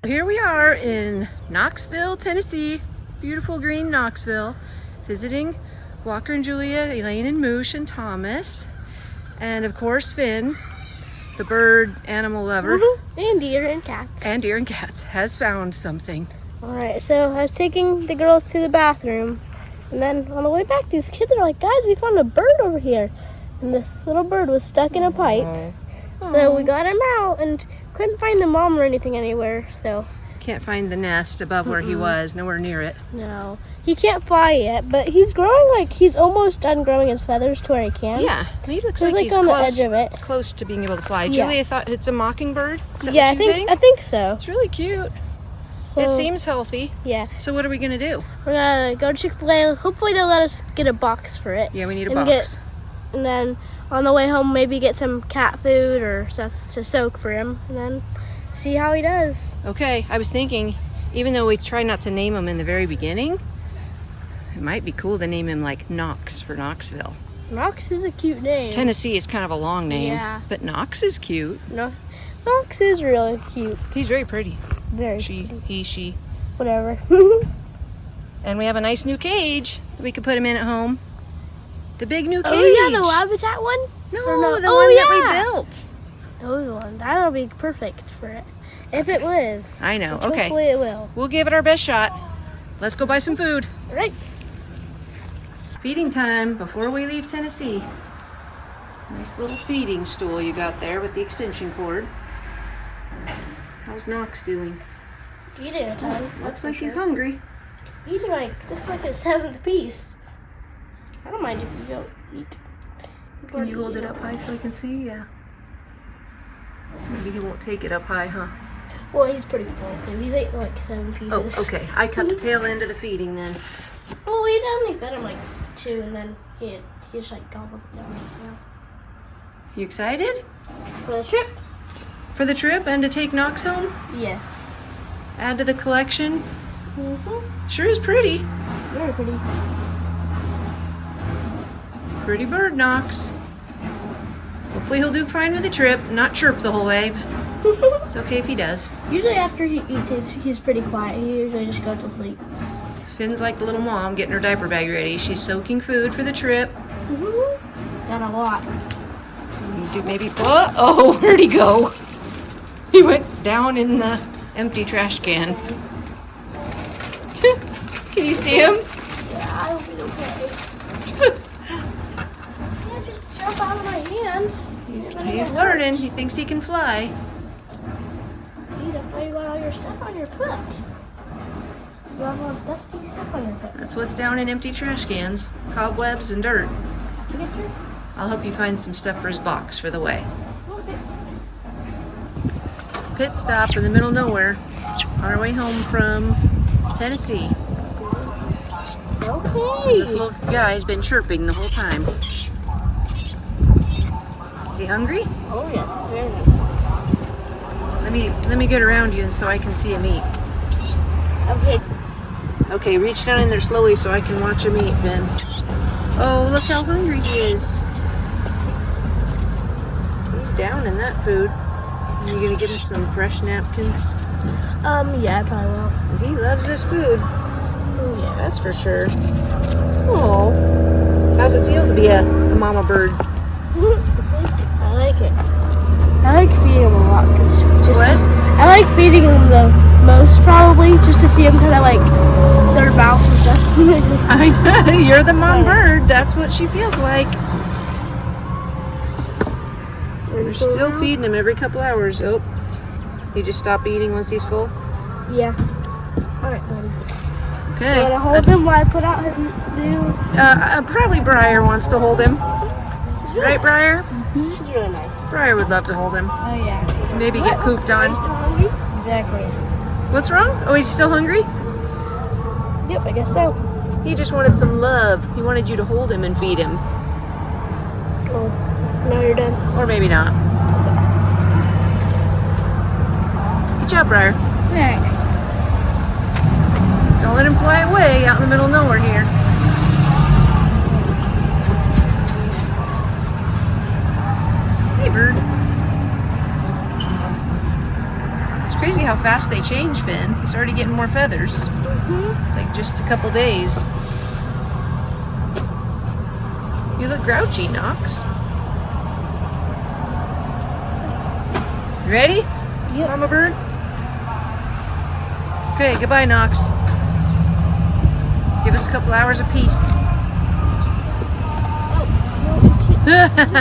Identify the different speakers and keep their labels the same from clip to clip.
Speaker 1: Here we are in Knoxville, Tennessee, beautiful green Knoxville, visiting Walker and Julia, Elaine and Moosh and Thomas, and of course Fynn, the bird animal lover.
Speaker 2: And deer and cats.
Speaker 1: And deer and cats has found something.
Speaker 2: Alright, so I was taking the girls to the bathroom, and then on the way back, these kids are like, guys, we found a bird over here. And this little bird was stuck in a pipe. So we got him out and couldn't find the mom or anything anywhere, so.
Speaker 1: Can't find the nest above where he was, nowhere near it.
Speaker 2: No. He can't fly yet, but he's growing, like, he's almost done growing his feathers to where he can.
Speaker 1: Yeah, he looks like he's
Speaker 2: on
Speaker 1: close,
Speaker 2: the edge of it.
Speaker 1: Close to being able to fly.
Speaker 2: Yeah.
Speaker 1: Julia thought it's a mockingbird? Is that
Speaker 2: Yeah,
Speaker 1: what you
Speaker 2: I think so.
Speaker 1: It's really cute.
Speaker 2: So,
Speaker 1: It seems healthy.
Speaker 2: Yeah.
Speaker 1: So what are we gonna do?
Speaker 2: We're gonna go to Chick-fil-A. Hopefully they'll let us get a box for it.
Speaker 1: Yeah, we need a box.
Speaker 2: And then on the way home, maybe get some cat food or stuff to soak for him, and then see how he does.
Speaker 1: Okay, I was thinking, even though we try not to name him in the very beginning, it might be cool to name him like Knox for Knoxville.
Speaker 2: Knox is a cute name.
Speaker 1: Tennessee is kind of a long name,
Speaker 2: Yeah.
Speaker 1: but Knox is cute.
Speaker 2: No, Knox is really cute.
Speaker 1: He's very pretty.
Speaker 2: Very
Speaker 1: She,
Speaker 2: pretty.
Speaker 1: he, she.
Speaker 2: Whatever.
Speaker 1: And we have a nice new cage that we could put him in at home. The big new cage.
Speaker 2: Oh yeah, the habitat one?
Speaker 1: No,
Speaker 2: Or no?
Speaker 1: the
Speaker 2: Oh,
Speaker 1: one
Speaker 2: yeah.
Speaker 1: that we built.
Speaker 2: Those ones. That'll be perfect for it. If it lives.
Speaker 1: I know,
Speaker 2: Which
Speaker 1: okay.
Speaker 2: Hopefully it will.
Speaker 1: We'll give it our best shot. Let's go buy some food.
Speaker 2: All right.
Speaker 1: Feeding time before we leave Tennessee. Nice little feeding stool you got there with the extension cord. How's Knox doing?
Speaker 2: Eating a ton.
Speaker 1: Looks like he's hungry.
Speaker 2: Eating this like a 7th piece. I don't mind if you don't eat.
Speaker 1: Can you hold it up high so I can see? Yeah. Maybe he won't take it up high, huh?
Speaker 2: Well, he's pretty full. So he's ate like 7 pieces.
Speaker 1: Oh, okay. I cut the tail end of the feeding then.
Speaker 2: Well, we only fed him like 2, and then he just like gobbled it down just now.
Speaker 1: You excited
Speaker 2: For the trip?
Speaker 1: for the trip and to take Knox home?
Speaker 2: Yes.
Speaker 1: Add to the collection?
Speaker 2: Mm-hmm.
Speaker 1: Sure is pretty.
Speaker 2: Very pretty.
Speaker 1: Pretty bird, Knox. Hopefully he'll do fine with the trip, not chirp the whole way. It's okay if he does.
Speaker 2: Usually after he eats, he's pretty quiet. He usually just goes to sleep.
Speaker 1: Finn's like the little mom getting her diaper bag ready. She's soaking food for the trip.
Speaker 2: Done a lot.
Speaker 1: Maybe, oh, where'd he go? He went down in the empty trash can. Can you see him?
Speaker 2: Yeah, I'll be okay. Can't just jump out of my hand.
Speaker 1: He's learning. He thinks he can fly.
Speaker 2: See, that's why you got all your stuff on your foot. You have all dusty stuff on your foot.
Speaker 1: That's what's down in empty trash cans. Cobwebs and dirt.
Speaker 2: Did you get your?
Speaker 1: I'll help you find some stuff for his box for the way.
Speaker 2: Okay.
Speaker 1: Pit stop in the middle of nowhere. On our way home from Tennessee.
Speaker 2: Okay.
Speaker 1: This little guy's been chirping the whole time. Is he hungry?
Speaker 2: Oh yes, it's very nice.
Speaker 1: Let me get around you so I can see him eat.
Speaker 2: Okay.
Speaker 1: Okay, reach down in there slowly so I can watch him eat, Fynn. Oh, look how hungry he is. He's down in that food. Are you gonna give him some fresh napkins?
Speaker 2: Yeah, I probably will.
Speaker 1: He loves this food.
Speaker 2: Oh yeah.
Speaker 1: That's for sure. Oh, how's it feel to be a mama bird?
Speaker 2: I like it. I like feeding them a lot because I like feeding them the most probably just to see them kind of like their mouth and stuff.
Speaker 1: I know, you're the mom bird. That's what she feels like. You're still feeding him every couple hours. Oh, you just stop eating once he's full?
Speaker 2: Yeah. Alright, buddy.
Speaker 1: Okay.
Speaker 2: You wanna hold him while I put out his new...
Speaker 1: Probably Briar wants to hold him. Right, Briar?
Speaker 2: He's really nice.
Speaker 1: Briar would love to hold him.
Speaker 2: Oh yeah.
Speaker 1: Maybe get pooped
Speaker 2: Are you
Speaker 1: on.
Speaker 2: still hungry?
Speaker 3: Exactly.
Speaker 1: What's wrong? Oh, he's still hungry?
Speaker 2: Yep, I guess so.
Speaker 1: He just wanted some love. He wanted you to hold him and feed him.
Speaker 2: Oh, now you're done.
Speaker 1: Or maybe not. Good job, Briar.
Speaker 3: Thanks.
Speaker 1: Don't let him fly away out in the middle of nowhere here. Hey, bird. It's crazy how fast they change, Finn. He's already getting more feathers. It's like just a couple days. You look grouchy, Knox. You ready?
Speaker 2: Yep.
Speaker 1: Mama bird? Okay, goodbye, Knox. Give us a couple hours apiece.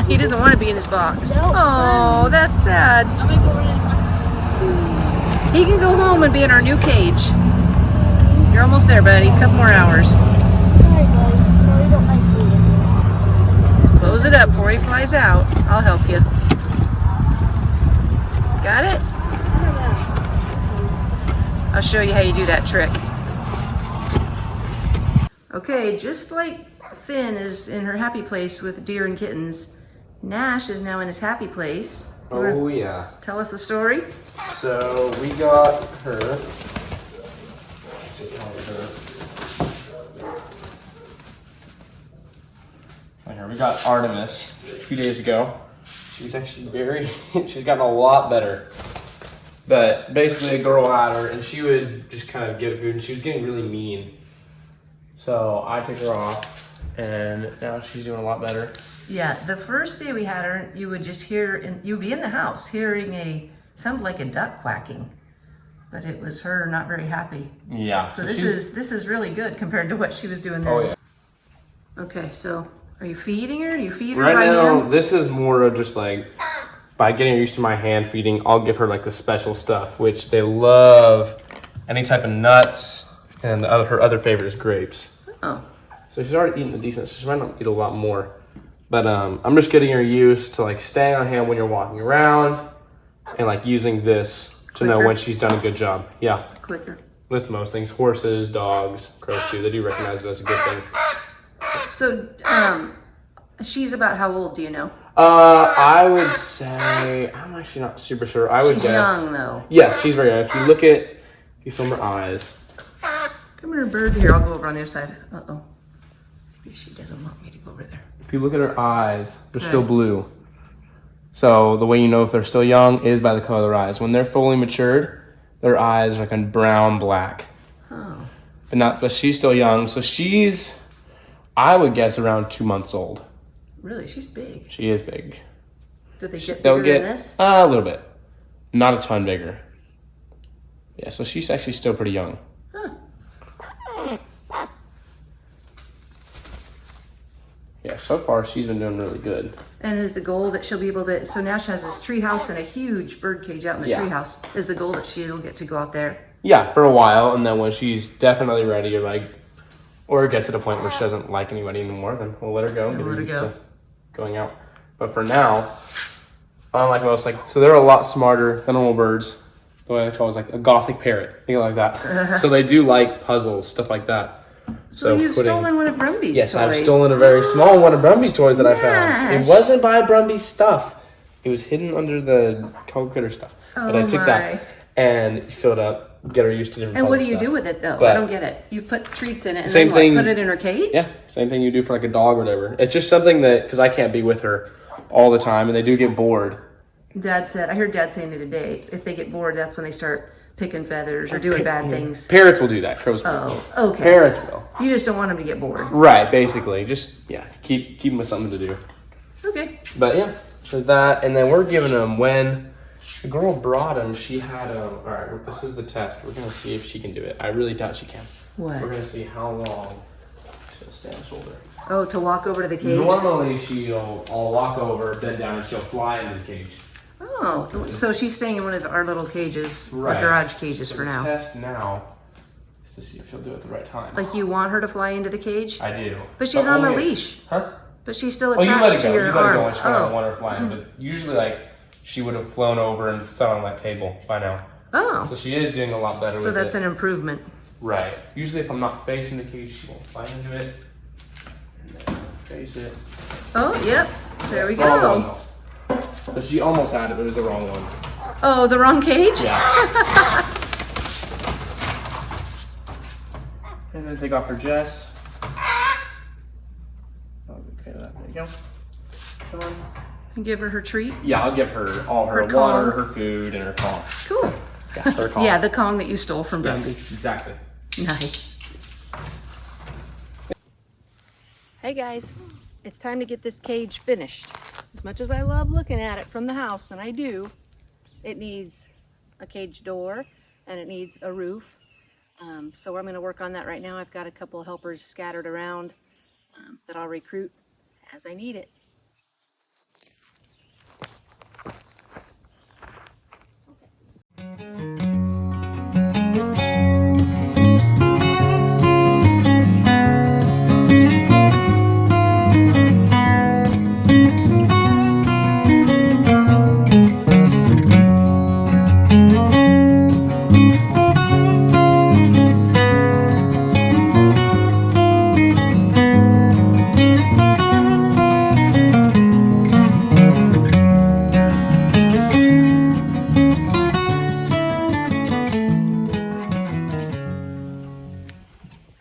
Speaker 1: He doesn't want to be in his box.
Speaker 2: Nope.
Speaker 1: Oh, that's sad.
Speaker 2: I'm gonna go run in.
Speaker 1: He can go home and be in our new cage. You're almost there, buddy. A couple more hours.
Speaker 2: Sorry, buddy. No, you don't like me.
Speaker 1: Close it up before he flies out. I'll help you. Got it? I'll show you how you do that trick. Okay, just like Fynn is in her happy place with deer and kittens, Nash is now in his happy place.
Speaker 3: Oh yeah.
Speaker 1: Tell us the story.
Speaker 3: So we got her. Right here, we got Artemis a few days ago. She's actually she's gotten a lot better. But basically a girl had her and she would just kind of give food and she was getting really mean. So I took her off and now she's doing a lot better.
Speaker 1: Yeah, the first day we had her, you would just hear, you'd be in the house hearing sounded like a duck quacking, but it was her not very happy.
Speaker 3: Yeah.
Speaker 1: So this is really good compared to what she was doing then.
Speaker 3: Oh yeah.
Speaker 1: Okay, so are you feeding her? You feed her
Speaker 3: Right
Speaker 1: by
Speaker 3: now,
Speaker 1: hand?
Speaker 3: this is more of just like, by getting used to my hand feeding, I'll give her like the special stuff, which they love. Any type of nuts, and her other favorite is grapes.
Speaker 1: Oh.
Speaker 3: So she's already eating a decent, she might not eat a lot more. But I'm just getting her used to like staying on hand when you're walking around, and like using this to know
Speaker 1: Clicker.
Speaker 3: when she's done a good job. Yeah,
Speaker 1: Clicker.
Speaker 3: with most things. Horses, dogs, crows too, they do recognize it as a good thing.
Speaker 1: So, she's about how old, do you know?
Speaker 3: I would say, I'm actually not super sure. I would
Speaker 1: She's
Speaker 3: guess.
Speaker 1: young, though.
Speaker 3: Yes, she's very young. If you film her eyes.
Speaker 1: Come here, bird. Here, I'll go over on the other side. Uh-oh. Maybe she doesn't want me to go over there.
Speaker 3: If you look at her eyes, they're
Speaker 1: Okay.
Speaker 3: still blue. So the way you know if they're still young is by the color of their eyes. When they're fully matured, their eyes are like a brown black.
Speaker 1: Oh.
Speaker 3: But she's still young, so she's, I would guess, around 2 months old.
Speaker 1: Really? She's big.
Speaker 3: She is big.
Speaker 1: Do they get
Speaker 3: They'll
Speaker 1: bigger
Speaker 3: get
Speaker 1: than this?
Speaker 3: a little bit, not a ton bigger. Yeah, so she's actually still pretty young.
Speaker 1: Huh.
Speaker 3: Yeah, so far she's been doing really good.
Speaker 1: And is the goal that she'll be able to, so Nash has this tree house and a huge bird cage out in the
Speaker 3: Yeah.
Speaker 1: tree house. Is the goal that she'll get to go out there?
Speaker 3: Yeah, for a while, and then when she's definitely ready, or get to the point where she doesn't like anybody anymore, then we'll let her go and get her
Speaker 1: let her
Speaker 3: used
Speaker 1: go.
Speaker 3: to going out. But for now, unlike most, so they're a lot smarter than normal birds. The way I call it is like a gothic parrot, think like that. So they do like puzzles, stuff like that.
Speaker 1: So you've stolen one of Brumby's
Speaker 3: Yes,
Speaker 1: toys.
Speaker 3: I've stolen a very small one of Brumby's toys that I found.
Speaker 1: Nash.
Speaker 3: It wasn't by Brumby's stuff. It was hidden under the color critter stuff. But I
Speaker 1: Oh
Speaker 3: took
Speaker 1: my.
Speaker 3: that and filled up, get her used to different
Speaker 1: And what do
Speaker 3: puzzle
Speaker 1: you
Speaker 3: stuff.
Speaker 1: do with it though? I
Speaker 3: But-
Speaker 1: don't get it. You put treats in it and
Speaker 3: Same
Speaker 1: then what?
Speaker 3: thing-
Speaker 1: Put it in her cage?
Speaker 3: Yeah, same thing you do for like a dog or whatever. It's just something that, because I can't be with her all the time and they do get bored.
Speaker 1: Dad said, I heard Dad saying the other day, if they get bored, that's when they start picking feathers or doing bad things.
Speaker 3: Parrots will do that. Crows will.
Speaker 1: Oh, okay.
Speaker 3: Parrots will.
Speaker 1: You just don't want them to get bored.
Speaker 3: Right, basically. Just, yeah, keep them with something to do.
Speaker 1: Okay.
Speaker 3: But yeah, so that, and then we're giving them, when the girl brought them, she had them, all right, this is the test. We're going to see if she can do it. I really doubt she can.
Speaker 1: What?
Speaker 3: We're going to see how long she'll stand shoulder.
Speaker 1: Oh, to walk over to the cage?
Speaker 3: Normally I'll walk over, bend down, and she'll fly into the cage.
Speaker 1: Oh, so she's staying in one of our little cages,
Speaker 3: Right.
Speaker 1: our garage cages for
Speaker 3: The
Speaker 1: now.
Speaker 3: test now is to see if she'll do it at the right time.
Speaker 1: Like you want her to fly into the cage?
Speaker 3: I do.
Speaker 1: But she's on the
Speaker 3: only-
Speaker 1: leash.
Speaker 3: Huh?
Speaker 1: But she's still
Speaker 3: Oh, you let
Speaker 1: attached
Speaker 3: it
Speaker 1: to
Speaker 3: go.
Speaker 1: your
Speaker 3: You let it
Speaker 1: arm.
Speaker 3: go. I just don't
Speaker 1: Oh.
Speaker 3: want her flying. But usually, she would have flown over and sat on that table by now. So
Speaker 1: Oh,
Speaker 3: she is doing a lot better
Speaker 1: so
Speaker 3: with
Speaker 1: that's
Speaker 3: it.
Speaker 1: an improvement.
Speaker 3: Right. Usually, if I'm not facing the cage, she won't fly into it. And then face it.
Speaker 1: Oh, yep. There we
Speaker 3: Wrong one,
Speaker 1: go.
Speaker 3: though. So she almost had it, but it was the wrong one.
Speaker 1: Oh, the wrong cage?
Speaker 3: Yeah. And then take off her dress. Okay, there you go. Come on.
Speaker 1: And give her her treat.
Speaker 3: Yeah, I'll give her all her
Speaker 1: Her
Speaker 3: water,
Speaker 1: Kong.
Speaker 3: her food, and her Kong.
Speaker 1: Cool.
Speaker 3: Yeah, her Kong.
Speaker 1: Yeah, the Kong that you stole from
Speaker 3: Yes,
Speaker 1: Brumby.
Speaker 3: exactly.
Speaker 1: Nice. Hey guys, it's time to get this cage finished. As much as I love looking at it from the house, and I do, it needs a cage door and it needs a roof. So I'm going to work on that right now. I've got a couple of helpers scattered around that I'll recruit as I need it.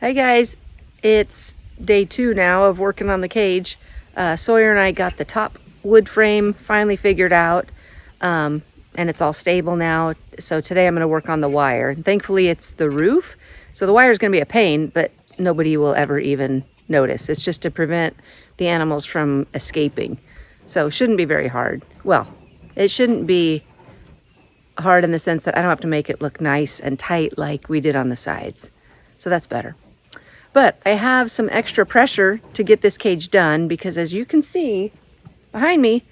Speaker 1: Hey guys, it's day 2 now of working on the cage. Sawyer and I got the top wood frame finally figured out, and it's all stable now. So today I'm going to work on the wire. And thankfully it's the roof, so the wire is going to be a pain, but nobody will ever even notice. It's just to prevent the animals from escaping. So it shouldn't be very hard. Well, it shouldn't be hard in the sense that I don't have to make it look nice and tight like we did on the sides. So that's better. But I have some extra pressure to get this cage done because, as you can see behind me,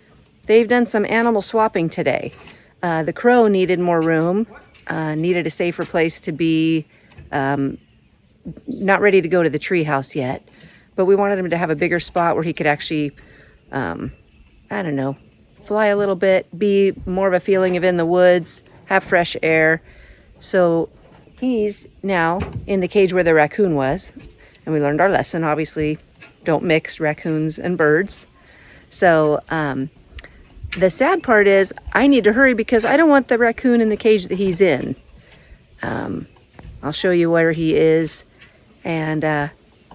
Speaker 1: they've done some animal swapping today. The crow needed more room, needed a safer place to be, not ready to go to the tree house yet, but we wanted him to have a bigger spot where he could actually, I don't know, fly a little bit, be more of a feeling of in the woods, have fresh air. So he's now in the cage where the raccoon was, and we learned our lesson. Obviously, don't mix raccoons and birds. So the sad part is I need to hurry because I don't want the raccoon in the cage that he's in. I'll show you where he is, and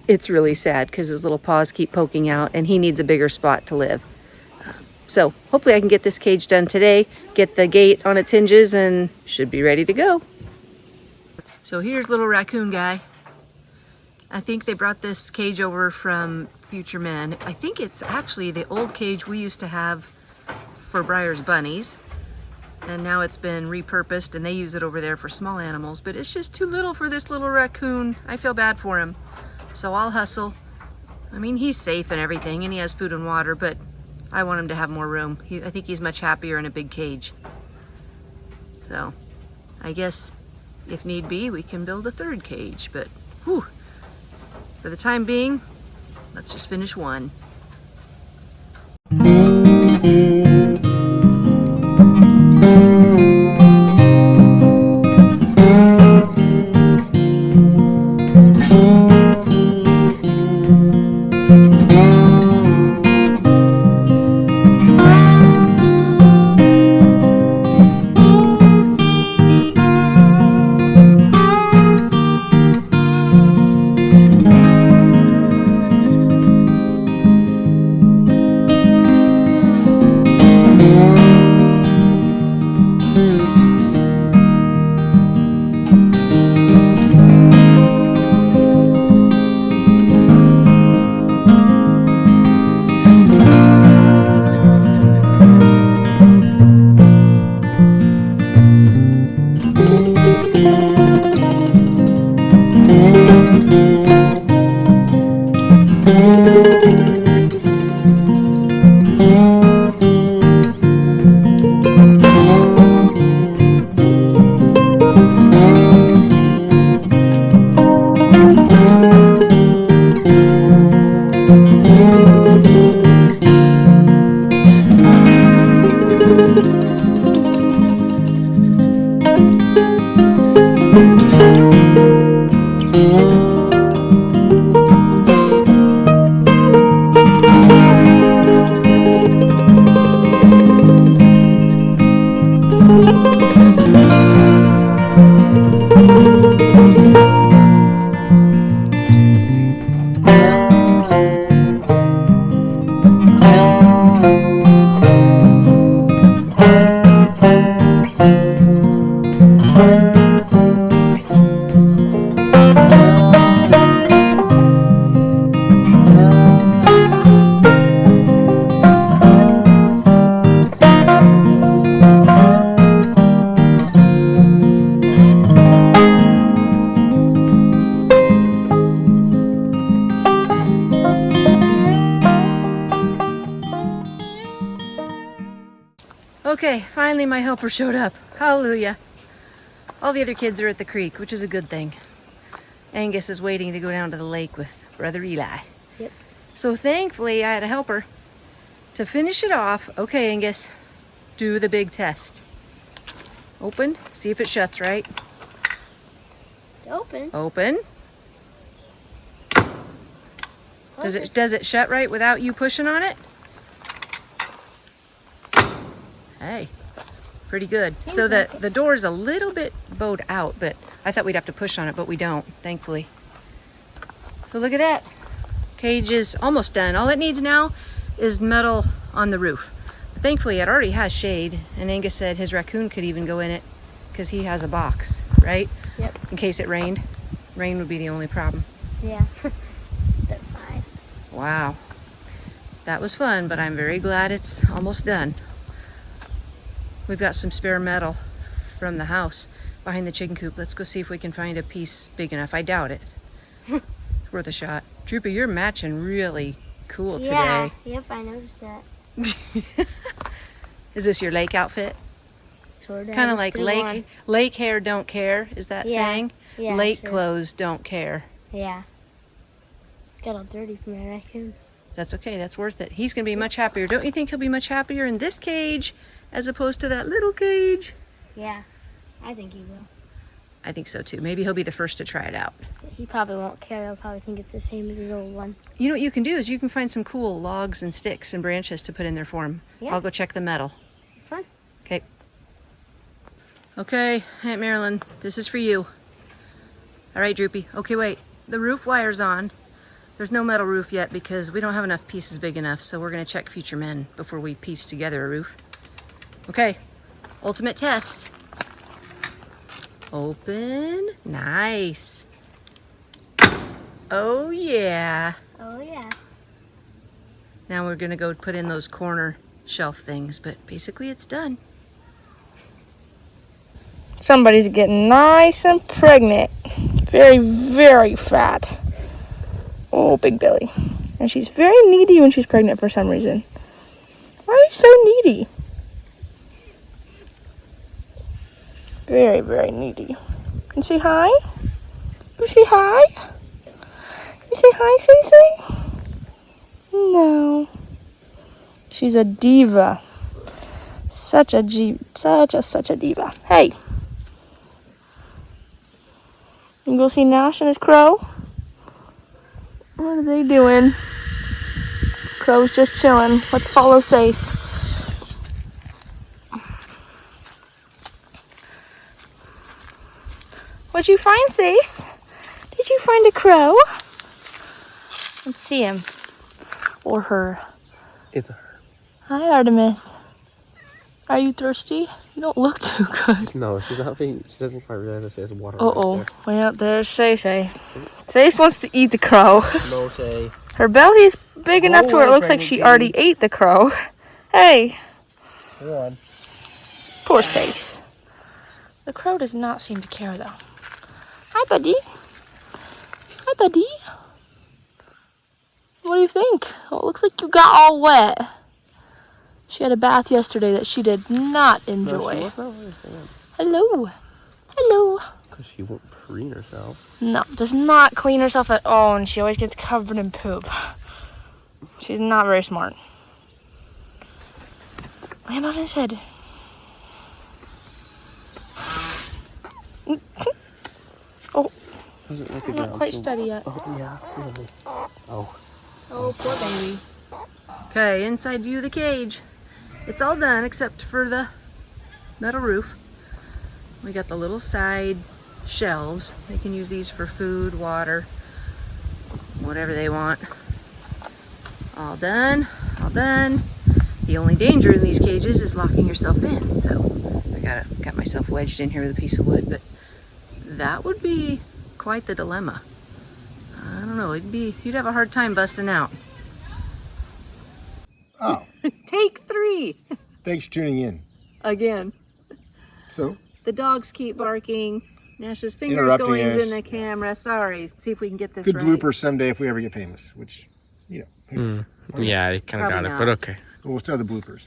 Speaker 1: it's really sad because his little paws keep poking out, and he needs a bigger spot to live. So hopefully I can get this cage done today, get the gate on its hinges, and should be ready to go. So here's little raccoon guy. I think they brought this cage over from Future Men. I think it's actually the old cage we used to have for Briar's bunnies. And now it's been repurposed and they use it over there for small animals. But it's just too little for this little raccoon. I feel bad for him. So I'll hustle. I mean, he's safe and everything and he has food and water, but I want him to have more room. I think he's much happier in a big cage. So I guess if need be, we can build a third cage, but whew, for the time being, let's just finish one. Okay, finally my helper showed up. Hallelujah. All the other kids are at the creek, which is a good thing. Angus is waiting to go down to the lake with Brother Eli.
Speaker 2: Yep.
Speaker 1: So thankfully I had a helper to finish it off. Okay, Angus, do the big test. Open, see if it shuts right.
Speaker 2: Open.
Speaker 1: Open. Does it shut right without you pushing on it? Hey, pretty good.
Speaker 2: Seems
Speaker 1: So
Speaker 2: like
Speaker 1: the door's a little bit bowed out, but I thought we'd have to push on it, but we don't, thankfully. So look at that. Cage is almost done. All it needs now is metal on the roof. But thankfully it already has shade, and Angus said his raccoon could even go in it because he has a box, right?
Speaker 2: Yep.
Speaker 1: In case it rained. Rain would be the only problem.
Speaker 2: Yeah. They're fine.
Speaker 1: Wow. That was fun, but I'm very glad it's almost done. We've got some spare metal from the house behind the chicken coop. Let's go see if we can find a piece big enough. I doubt it. It's worth a shot. Droopy, you're matching really cool
Speaker 2: Yeah.
Speaker 1: today.
Speaker 2: Yep, I noticed that.
Speaker 1: Is this your lake outfit?
Speaker 2: Sort of.
Speaker 1: Kind of like lake hair don't care, is that
Speaker 2: Yeah.
Speaker 1: saying?
Speaker 2: Yeah,
Speaker 1: Lake
Speaker 2: sure.
Speaker 1: clothes don't care.
Speaker 2: Yeah. Got all dirty from my raccoon.
Speaker 1: That's okay, that's worth it. He's gonna be much happier. Don't you think he'll be much happier in this cage as opposed to that little cage?
Speaker 2: Yeah. I think he will.
Speaker 1: I think so too. Maybe he'll be the first to try it out.
Speaker 2: He probably won't care. He'll probably think it's the same as his old one.
Speaker 1: You know what you can do is you can find some cool logs and sticks and branches to put in there for him.
Speaker 2: Yeah.
Speaker 1: I'll go check the metal.
Speaker 2: Fun.
Speaker 1: Okay. Okay, Aunt Marilyn, this is for you. All right, Droopy. Okay, wait. The roof wire's on. There's no metal roof yet because we don't have enough pieces big enough, so we're gonna check future men before we piece together a roof. Okay, ultimate test. Open. Nice. Oh yeah.
Speaker 2: Oh, yeah.
Speaker 1: Now we're gonna go put in those corner shelf things, but basically it's done.
Speaker 2: Somebody's getting nice and pregnant. Very, very fat. Oh, big belly. And she's very needy when she's pregnant for some reason. Why are you so needy? Very, very needy. You say hi? You say hi? You say hi, Say? No. She's a diva. Such a diva. Hey. You go see Nash and his crow? What are they doing? Crow's just chilling. Let's follow Sace. What'd you find, Sace? Did you find a crow? Let's see him. Or her.
Speaker 3: It's a her.
Speaker 2: Hi, Artemis. Are you thirsty? You don't look too good.
Speaker 3: No, she's not being. She doesn't quite realize that she has water.
Speaker 2: Uh-oh.
Speaker 3: Right
Speaker 2: Well, there's Say. Sace wants to eat the crow.
Speaker 3: there. No, say.
Speaker 2: Her belly is big enough to where it looks like she already ate the crow. Hey.
Speaker 3: Come on.
Speaker 2: Poor Sace. The crow does not seem to care, though. Hi, buddy. Hi, buddy. What do you think? Oh, it looks like you got all wet. She had a bath yesterday that she did not enjoy.
Speaker 3: No, she was not really fan.
Speaker 2: Hello. Hello.
Speaker 3: Because she won't preen herself.
Speaker 2: No, does not clean herself at all, and she always gets covered in poop. She's not very smart. Land on his head. Oh, I'm not quite steady yet.
Speaker 3: Oh, yeah. Really. Oh.
Speaker 2: Oh, poor baby.
Speaker 1: Okay, inside view of the cage. It's all done except for the metal roof. We got the little side shelves. They can use these for food, water, whatever they want. All done, all done. The only danger in these cages is locking yourself in. So I got myself wedged in here with a piece of wood, but that would be quite the dilemma. I don't know, you'd have a hard time busting out.
Speaker 4: Oh,
Speaker 1: Take 3
Speaker 4: thanks for tuning in.
Speaker 1: again.
Speaker 4: So,
Speaker 1: The dogs keep barking. Nash's fingers
Speaker 4: Interrupting
Speaker 1: going
Speaker 4: us.
Speaker 1: in the camera. Sorry. See if we can get this
Speaker 4: good
Speaker 1: right.
Speaker 4: blooper someday if we ever get famous, which,
Speaker 3: Yeah, I kind of
Speaker 1: Probably
Speaker 3: got it,
Speaker 1: not.
Speaker 3: but okay.
Speaker 4: we'll start the bloopers.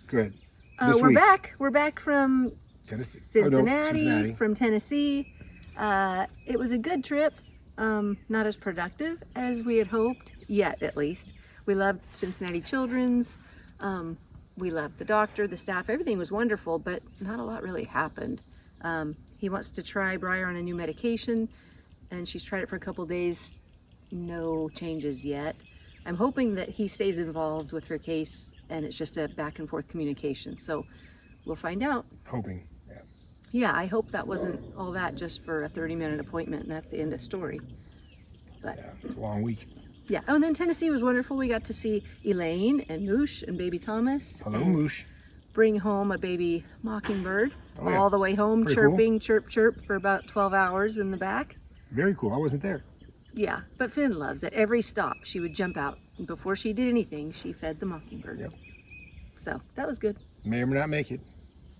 Speaker 4: Go ahead. This
Speaker 1: we're
Speaker 4: week.
Speaker 1: back. We're back from
Speaker 4: Tennessee. Oh, no, Cincinnati.
Speaker 1: from Tennessee. It was a good trip. Not as productive as we had hoped, yet at least. We loved Cincinnati Children's. We loved the doctor, the staff. Everything was wonderful, but not a lot really happened. He wants to try Briar on a new medication, and she's tried it for a couple days. No changes yet. I'm hoping that he stays involved with her case and it's just a back and forth communication. So we'll find out.
Speaker 4: Hoping. Yeah.
Speaker 1: Yeah, I hope that wasn't all that just for a 30-minute appointment and that's the end of the story. But
Speaker 4: Yeah. It's a long week.
Speaker 1: yeah. Oh, and then Tennessee was wonderful. We got to see Elaine and Moosh and baby Thomas.
Speaker 4: Hello,
Speaker 1: and
Speaker 4: Moosh.
Speaker 1: bring home a baby mockingbird
Speaker 4: Oh, yeah.
Speaker 1: all the way home,
Speaker 4: Pretty cool.
Speaker 1: chirping, chirp, chirp for about 12 hours in the back.
Speaker 4: Very cool. I wasn't there.
Speaker 1: Yeah, but Fynn loves it. Every stop, she would jump out. And before she did anything, she fed the mockingbird.
Speaker 4: Yep.
Speaker 1: So that was good.
Speaker 4: May or may not make it.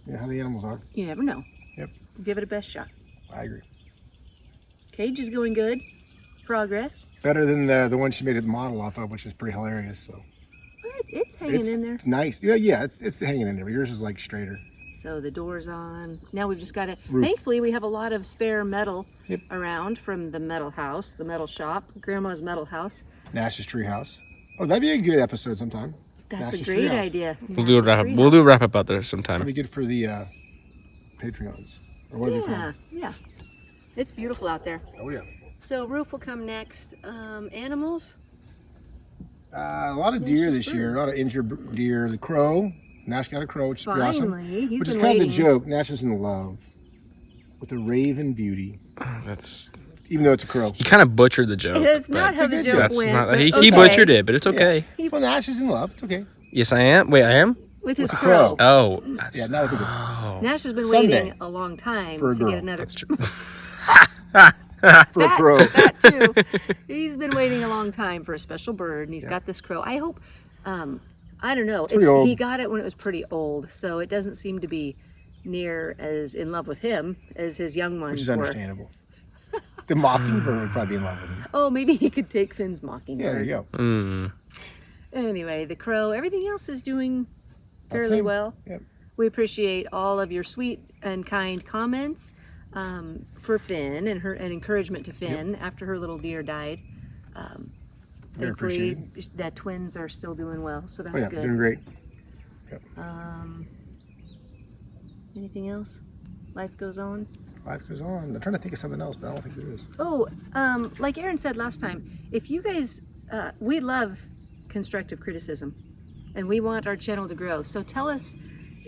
Speaker 4: You know how the animals are.
Speaker 1: You never know.
Speaker 4: Yep.
Speaker 1: Give it a best shot.
Speaker 4: I agree.
Speaker 1: Cage is going good. Progress.
Speaker 4: Better than the one she made a model off of, which is pretty hilarious. So
Speaker 1: But it's hanging in there.
Speaker 4: It's nice. Yeah, it's hanging in there. But yours is like straighter.
Speaker 1: So the door's on. Now we've just got to,
Speaker 4: Roof.
Speaker 1: thankfully we have a lot of spare metal
Speaker 4: Yep.
Speaker 1: around from the metal house, the metal shop, Grandma's metal house.
Speaker 4: Nash's treehouse. Oh, that'd be a good episode sometime.
Speaker 1: That's
Speaker 4: Nash's
Speaker 1: a great
Speaker 4: treehouse.
Speaker 1: idea.
Speaker 5: We'll do a wrap up. We'll do a wrap up out there sometime.
Speaker 4: That'd be good for the Patreons. Or what do you call
Speaker 1: Yeah,
Speaker 4: them?
Speaker 1: yeah. It's beautiful out there.
Speaker 4: Oh, yeah.
Speaker 1: So roof will come next. Animals.
Speaker 4: A lot of deer this year. A lot of injured deer. The crow. Nash got a crow, which is pretty awesome.
Speaker 1: Finally, he's
Speaker 4: Which is
Speaker 1: been
Speaker 4: kind of
Speaker 1: waiting.
Speaker 4: the joke. Nash is in love with a raven beauty,
Speaker 5: That's
Speaker 4: even though it's a crow.
Speaker 5: he kind of butchered the joke.
Speaker 1: It's
Speaker 5: but
Speaker 1: not how the
Speaker 4: good
Speaker 1: joke
Speaker 4: joke.
Speaker 5: that's
Speaker 1: went.
Speaker 5: not.
Speaker 1: but
Speaker 5: He
Speaker 1: okay.
Speaker 5: butchered it, but it's okay.
Speaker 4: Well, Nash is in love. It's okay.
Speaker 5: Yes, I am. Wait, I am.
Speaker 1: With his
Speaker 4: With a
Speaker 1: crow.
Speaker 4: crow.
Speaker 5: Oh, that's,
Speaker 4: Yeah, not with a girl.
Speaker 5: oh,
Speaker 1: Nash has been
Speaker 4: Someday.
Speaker 1: waiting a long time
Speaker 4: For a
Speaker 1: to
Speaker 4: girl.
Speaker 1: get another.
Speaker 5: that's true.
Speaker 4: For a crow.
Speaker 1: That too. He's been waiting a long time for a special bird, and he's got this crow. I hope. I don't know.
Speaker 4: pretty old.
Speaker 1: He got it when it was pretty old, so it doesn't seem to be near as in love with him as his young ones
Speaker 4: Which is
Speaker 1: were.
Speaker 4: understandable. The mockingbird would probably be in love with him.
Speaker 1: Oh, maybe he could take Finn's mockingbird.
Speaker 4: Yeah, there you go.
Speaker 5: Mm.
Speaker 1: Anyway, the crow, everything else is doing fairly
Speaker 4: Same.
Speaker 1: well.
Speaker 4: Yep.
Speaker 1: We appreciate all of your sweet and kind comments for Fynn and encouragement to Fynn after her little deer died.
Speaker 4: Very
Speaker 1: Thankfully, the twins are still doing well, so that's
Speaker 4: Oh, yeah,
Speaker 1: good.
Speaker 4: doing great.
Speaker 1: Anything else? Life goes on.
Speaker 4: Life goes on. I'm trying to think of something else, but I don't think there is.
Speaker 1: Oh, like Aaron said last time, if you guys, we love constructive criticism and we want our channel to grow. So tell us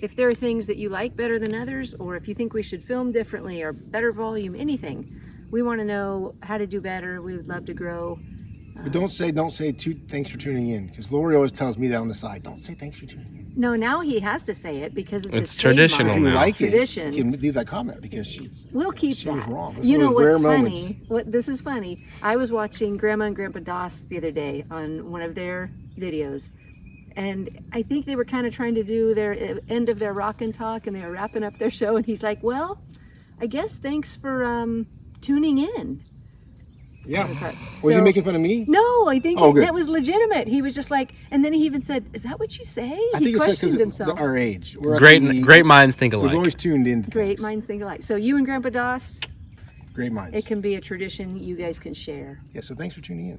Speaker 1: if there are things that you like better than others, or if you think we should film differently or better volume, anything. We want to know how to do better. We would love to grow.
Speaker 4: But don't say thanks for tuning in, because Lori always tells me that on the side. Don't say thanks for tuning in.
Speaker 1: No, now he has to say it because it's
Speaker 5: It's
Speaker 1: his trademark.
Speaker 5: traditional
Speaker 4: If you
Speaker 5: now.
Speaker 4: like
Speaker 1: Tradition.
Speaker 4: it, you can leave that comment because
Speaker 1: We'll keep
Speaker 4: she
Speaker 1: that.
Speaker 4: was wrong. This
Speaker 1: You know
Speaker 4: was
Speaker 1: what's
Speaker 4: rare
Speaker 1: funny? This is funny. I was watching Grandma and Grandpa Doss the other day on one of their videos, and I think they were kind of trying to do their end of their rock and talk, and they were wrapping up their show. And he's like, "Well, I guess thanks for tuning in."
Speaker 4: Yeah.
Speaker 1: sorry.
Speaker 4: Was he
Speaker 1: So-
Speaker 4: making fun of me?
Speaker 1: No, I think
Speaker 4: Oh, good.
Speaker 1: that was legitimate. He was just like, and then he even said, "Is that what you say?"
Speaker 4: I
Speaker 1: He
Speaker 4: think it's
Speaker 1: questioned
Speaker 4: because
Speaker 1: himself.
Speaker 4: our age. We're at
Speaker 5: Great,
Speaker 4: the-
Speaker 5: great minds think
Speaker 4: We've
Speaker 5: alike.
Speaker 4: always tuned in. To
Speaker 1: Great
Speaker 4: things.
Speaker 1: minds think alike. So you and Grandpa Doss,
Speaker 4: Great minds.
Speaker 1: it can be a tradition you guys can share.
Speaker 4: Yeah. So thanks for tuning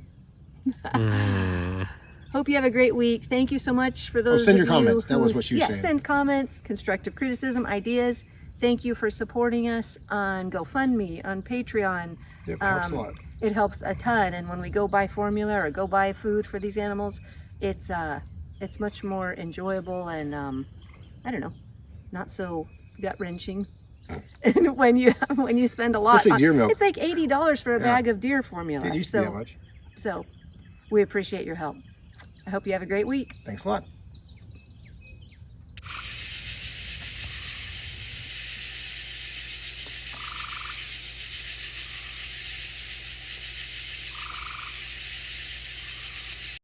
Speaker 4: in.
Speaker 1: Hope you have a great week. Thank you so much for those
Speaker 4: send
Speaker 1: of
Speaker 4: your
Speaker 1: you
Speaker 4: comments. That was what she was
Speaker 1: yeah,
Speaker 4: saying.
Speaker 1: send comments, constructive criticism, ideas. Thank you for supporting us on GoFundMe, on Patreon.
Speaker 4: Yep, helps a lot.
Speaker 1: It helps a ton. And when we go buy formula or go buy food for these animals, it's much more enjoyable and I don't know, not so gut wrenching. And when you spend a lot,
Speaker 4: Especially deer milk.
Speaker 1: it's like $80 for a bag of deer formula.
Speaker 4: Didn't used to be that much.
Speaker 1: So we appreciate your help. I hope you have a great week.
Speaker 4: Thanks a lot.